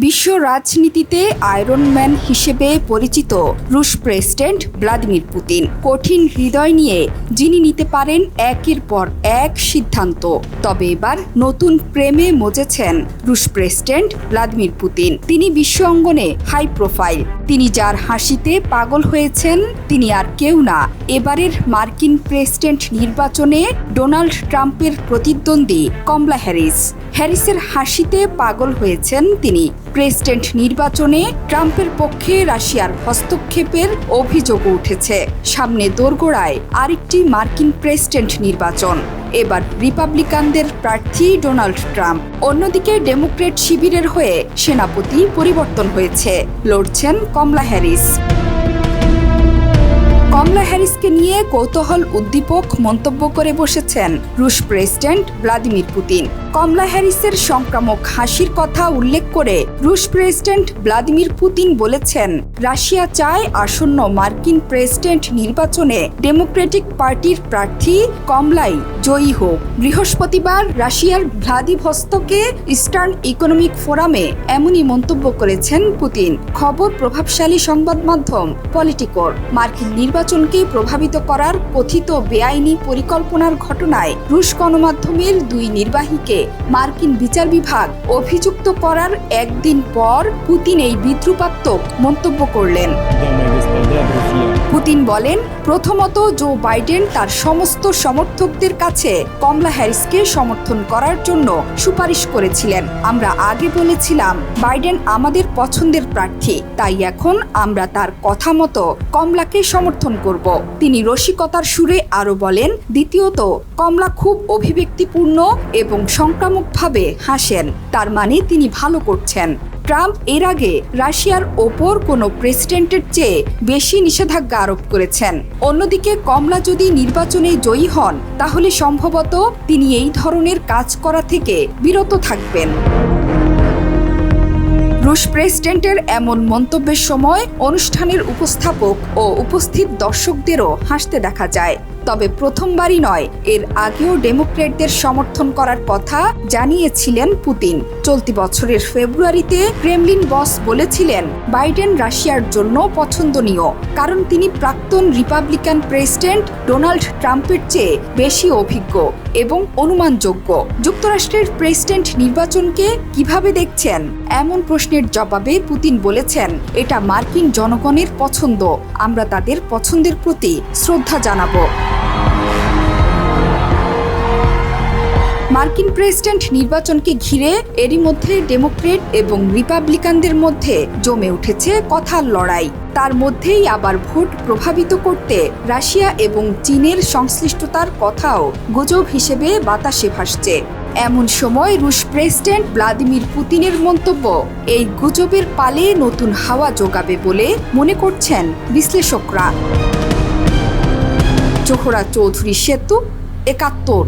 বিশ্ব রাজনীতিতে iron man হিসেবে পরিচিত রুশ প্রেসিডেন্ট ভ্লাদিমির পুতিন কঠিন হৃদয় নিয়ে যিনি নিতে পারেন একের পর এক সিদ্ধান্ত। তবে এবার নতুন প্রেমে মজেছেন রুশ প্রেসিডেন্ট ভ্লাদিমির পুতিন। তিনি বিশ্ব অঙ্গনে হাই প্রোফাইল। তিনি যার হাসিতে পাগল হয়েছেন তিনি আর কেউ না, এবারের মার্কিন প্রেসিডেন্ট নির্বাচনে ডোনাল্ড ট্রাম্পের প্রতিদ্বন্দ্বী কমলা হ্যারিসের হাসিতে পাগল হয়েছেন তিনি। প্রেসিডেন্ট নির্বাচনে ট্রাম্পের পক্ষে রাশিয়ার হস্তক্ষেপের অভিযোগ উঠেছে। সামনে দোরগোড়ায় আরেকটি মার্কিন প্রেসিডেন্ট নির্বাচন। এবার রিপাবলিকানদের প্রার্থী ডোনাল্ড ট্রাম্প, অন্যদিকে ডেমোক্রেট শিবিরের হয়ে সেনাপতি পরিবর্তন হয়েছে, লড়ছেন কমলা হ্যারিস। কমলা হ্যারিসকে নিয়ে কৌতূহল উদ্দীপক মন্তব্য করে বসেছেন রুশ প্রেসিডেন্ট ভ্লাদিমির পুতিন। কমলা হ্যারিসের সংক্রামক হাসির কথা উল্লেখ করে রুশ প্রেসিডেন্ট ভ্লাদিমির পুতিন বলেছেন, রাশিয়া চায় আসন্ন মার্কিন প্রেসিডেন্ট নির্বাচনে ডেমোক্রেটিক পার্টির প্রার্থী কমলাই জয়ী হোক। বৃহস্পতিবার রাশিয়ার ভ্লাদিভস্তকে ইস্টার্ন ইকোনমিক ফোরামে এমনই মন্তব্য করেছেন পুতিন। খবর প্রভাবশালী সংবাদ মাধ্যম পলিটিকোর। মার্কিন নির্বাচনকে প্রভাবিত করার কথিত বেআইনি পরিকল্পনার ঘটনায় রুশ গণমাধ্যমের দুই নির্বাহীকে মার্কিন বিচার বিভাগ অভিযুক্ত করার একদিন পর পুতিন এই বিদ্রুপাত্মক মন্তব্য করলেন। পুতিন বলেন, প্রথমত জো বাইডেন তার সমস্ত সমর্থকদের কাছে কমলা হ্যারিসকে সমর্থন করার জন্য সুপারিশ করেছিলেন। আমরা আগে বলেছিলাম বাইডেন আমাদের পছন্দের প্রার্থী, তাই এখন আমরা তার কথা মতো কমলাকে সমর্থন করব। তিনি রসিকতার সুরে আরো বলেন, দ্বিতীয়ত কমলা খুব অভিব্যক্তিপূর্ণ এবং সংক্রামকভাবে হাসেন, তার মানে তিনি ভালো করছেন। ট্রাম্প এর আগে রাশিয়ার ওপর কোনো প্রেসিডেন্টের চেয়ে বেশি নিষেধাজ্ঞা আরোপ করেছেন। অন্যদিকে কমলা যদি নির্বাচনে জয়ী হন তাহলে সম্ভবত তিনি এই ধরনের কাজ করা থেকে বিরত থাকবেন। রুশ প্রেসিডেন্টের এমন মন্তব্যের সময় অনুষ্ঠানের উপস্থাপক ও উপস্থিত দর্শকদেরও হাসতে দেখা যায়। তবে প্রথমবারই নয়, এর আগেও ডেমোক্রেটদের সমর্থন করার কথা জানিয়েছিলেন পুতিন। চলতি বছরের ফেব্রুয়ারিতে ক্রেমলিন বস বলেছিলেন বাইডেন রাশিয়ার জন্য পছন্দনীয়, কারণ তিনি প্রাক্তন রিপাবলিকান প্রেসিডেন্ট ডোনাল্ড ট্রাম্পের চেয়ে বেশি অভিজ্ঞ এবং অনুমানযোগ্য। যুক্তরাষ্ট্রের প্রেসিডেন্ট নির্বাচনকে কিভাবে দেখছেন এমন প্রশ্নের জবাবে পুতিন বলেছেন, এটা মার্কিন জনগণের পছন্দ, আমরা তাদের পছন্দের প্রতি শ্রদ্ধা জানাবো। মার্কিন প্রেসিডেন্ট নির্বাচনকে ঘিরে এরই মধ্যে ডেমোক্রেট এবং রিপাবলিকানদের মধ্যে জমে উঠেছে কথার লড়াই। তার মধ্যেই আবার ভোট প্রভাবিত করতে রাশিয়া এবং চীনের সংশ্লিষ্টতার কথাও গুজব হিসেবে বাতাসে ভাসছে। এমন সময় রুশ প্রেসিডেন্ট ভ্লাদিমির পুতিনের মন্তব্য এই গুজবের পালে নতুন হাওয়া যোগাবে বলে মনে করছেন বিশ্লেষকরা। জোহরা চৌধুরী সেতু, ৭১।